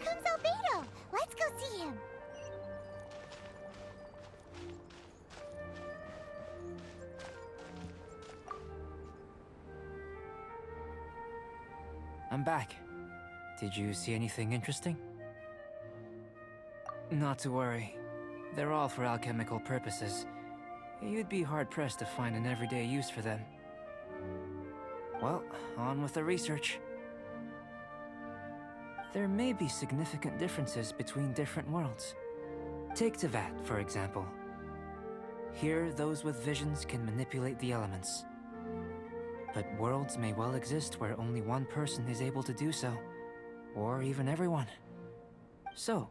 comes Albedo. Let's go see him. I'm back. Did you see anything interesting? Not to worry. They're all for alchemical purposes. You'd be hard-pressed to find an everyday use for them. Well, on with the research. There may be significant differences between different worlds. Take Tevat, for example. Here, those with visions can manipulate the elements. But worlds may well exist where only one person is able to do so, or even everyone. So,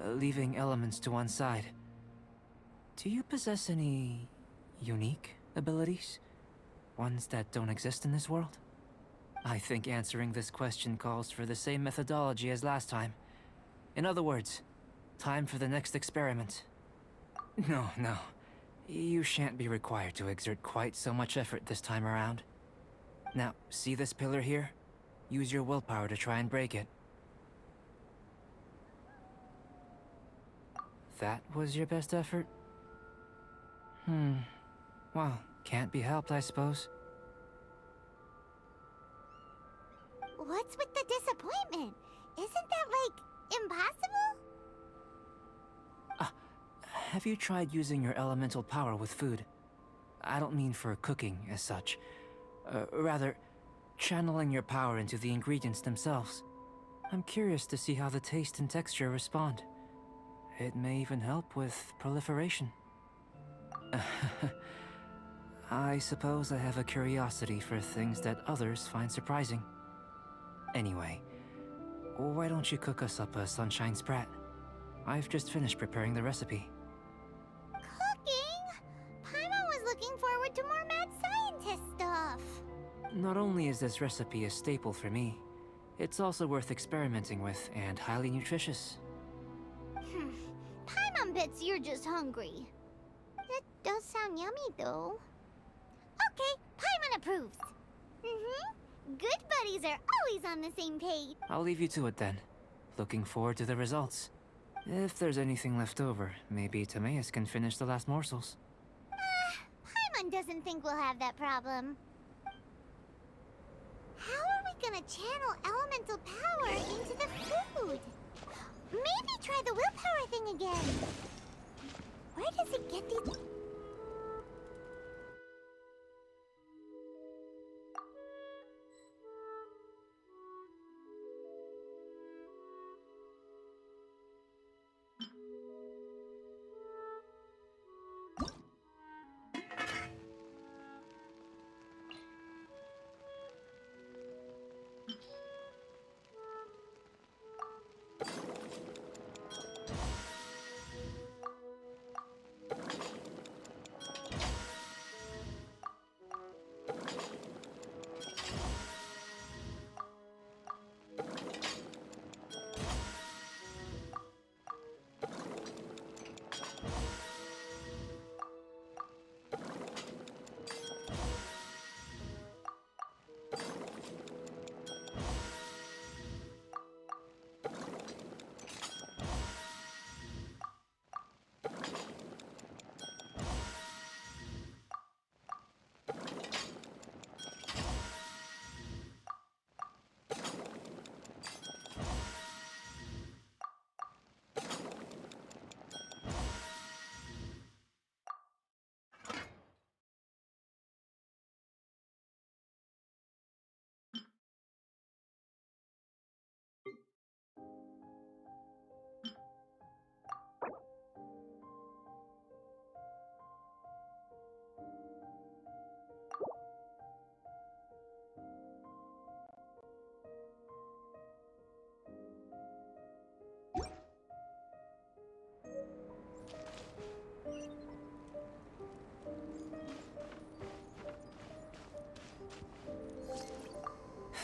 leaving elements to one side, do you possess any unique abilities? Ones that don't exist in this world? I think answering this question calls for the same methodology as last time. In other words, time for the next experiment. No. You shan't be required to exert quite so much effort this time around. Now, see this pillar here? Use your willpower to try and break it. That was your best effort? Well, can't be helped, I suppose. What's with the disappointment? Isn't that, like, impossible? Have you tried using your elemental power with food? I don't mean for cooking as such. Rather, channeling your power into the ingredients themselves. I'm curious to see how the taste and texture respond. It may even help with proliferation. I suppose I have a curiosity for things that others find surprising. Anyway, why don't you cook us up a sunshine sprat? I've just finished preparing the recipe. Cooking? Paimon was looking forward to more mad scientist stuff. Not only is this recipe a staple for me, it's also worth experimenting with and highly nutritious. Paimon bets you're just hungry. It does sound yummy, though. Okay, Paimon approves. Good buddies are always on the same page. I'll leave you to it then. Looking forward to the results. If there's anything left over, maybe Timaeus can finish the last morsels. Paimon doesn't think we'll have that problem. How are we gonna channel elemental power into the food? Maybe try the willpower thing again. Where does it get these...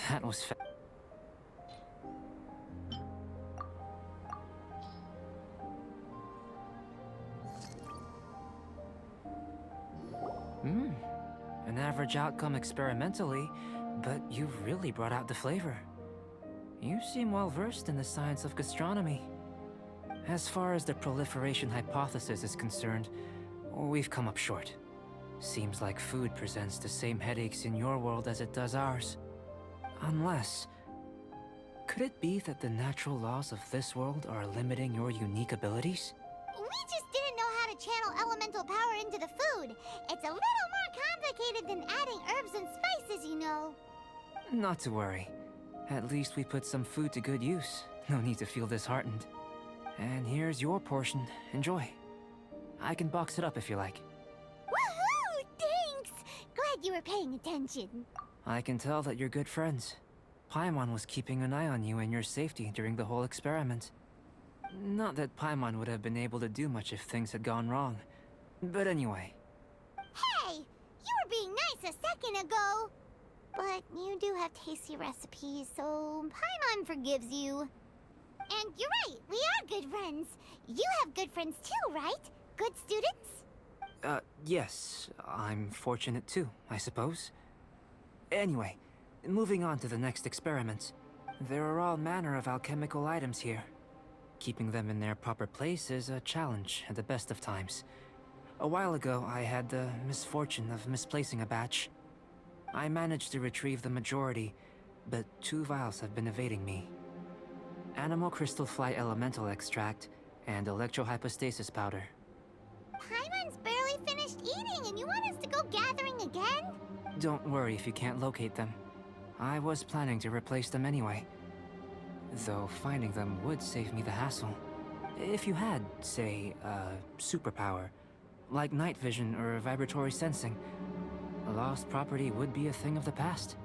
That was An average outcome experimentally, but you've really brought out the flavor. You seem well versed in the science of gastronomy. As far as the proliferation hypothesis is concerned, we've come up short. Seems like food presents the same headaches in your world as it does ours. Unless... could it be that the natural laws of this world are limiting your unique abilities? We just didn't know how to channel elemental power into the food. It's a little more complicated than adding herbs and spices, you know. Not to worry. At least we put some food to good use. No need to feel disheartened. And here's your portion. Enjoy. I can box it up if you like. Woohoo! Thanks! Glad you were paying attention. I can tell that you're good friends. Paimon was keeping an eye on you and your safety during the whole experiment. Not that Paimon would have been able to do much if things had gone wrong. But anyway. Hey! You were being nice a second ago! But you do have tasty recipes, so Paimon forgives you. And you're right, we are good friends. You have good friends too, right? Good students? Yes. I'm fortunate too, I suppose. Anyway, moving on to the next experiment. There are all manner of alchemical items here. Keeping them in their proper place is a challenge at the best of times. A while ago, I had the misfortune of misplacing a batch. I managed to retrieve the majority, but 2 vials have been evading me. Animal crystal fly elemental extract and electrohypostasis powder. Paimon's barely finished eating and you want us to go gathering again? Don't worry if you can't locate them. I was planning to replace them anyway. Though finding them would save me the hassle. If you had, say, a superpower, like night vision or vibratory sensing, a lost property would be a thing of the past.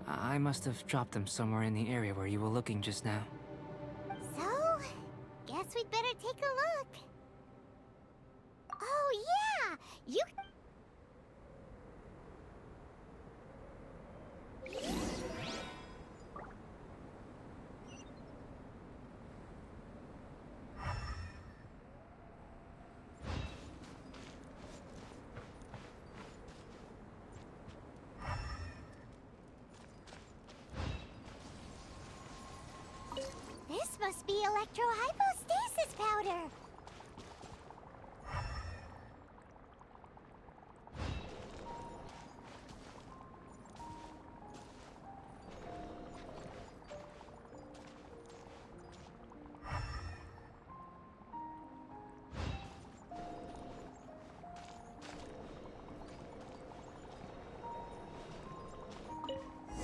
I must have dropped them somewhere in the area where you were looking just now. So, guess we'd better take a look. Oh yeah! You... This must be electrohypostasis powder.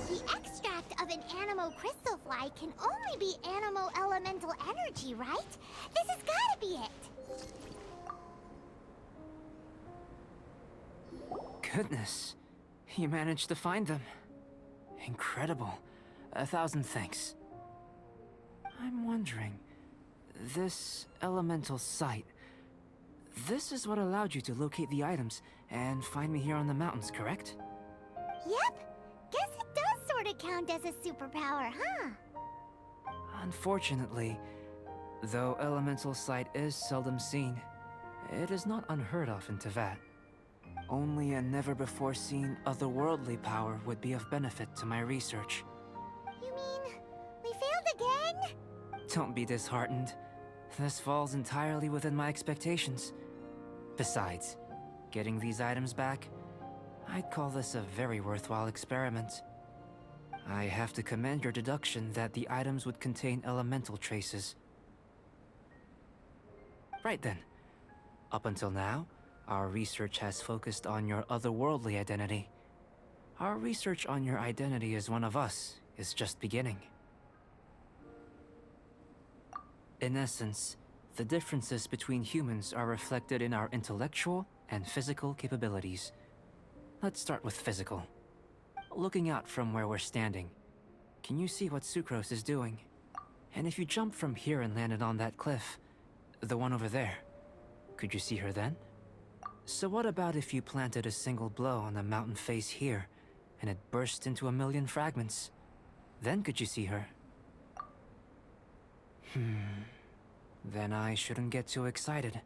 The extract of an animo crystal fly can only be animo elemental energy, right? This has gotta be it. Goodness, you managed to find them. Incredible. 1,000 thanks. I'm wondering, this elemental sight, this is what allowed you to locate the items and find me here on the mountains, correct? Yep. Guess it does sort of count as a superpower, huh? Unfortunately, though elemental sight is seldom seen, it is not unheard of in Teyvat. Only a never-before-seen otherworldly power would be of benefit to my research. You mean, we failed again? Don't be disheartened. This falls entirely within my expectations. Besides, getting these items back, I'd call this a very worthwhile experiment. I have to commend your deduction that the items would contain elemental traces. Right then. Up until now, our research has focused on your otherworldly identity. Our research on your identity as one of us is just beginning. In essence, the differences between humans are reflected in our intellectual and physical capabilities. Let's start with physical. Looking out from where we're standing, can you see what Sucrose is doing? And if you jump from here and landed on that cliff, the one over there, could you see her then? So what about if you planted a single blow on the mountain face here, and it burst into 1,000,000 fragments? Then could you see her? Then I shouldn't get too excited.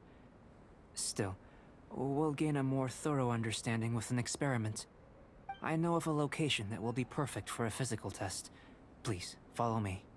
Still, we'll gain a more thorough understanding with an experiment. I know of a location that will be perfect for a physical test. Please, Follow me.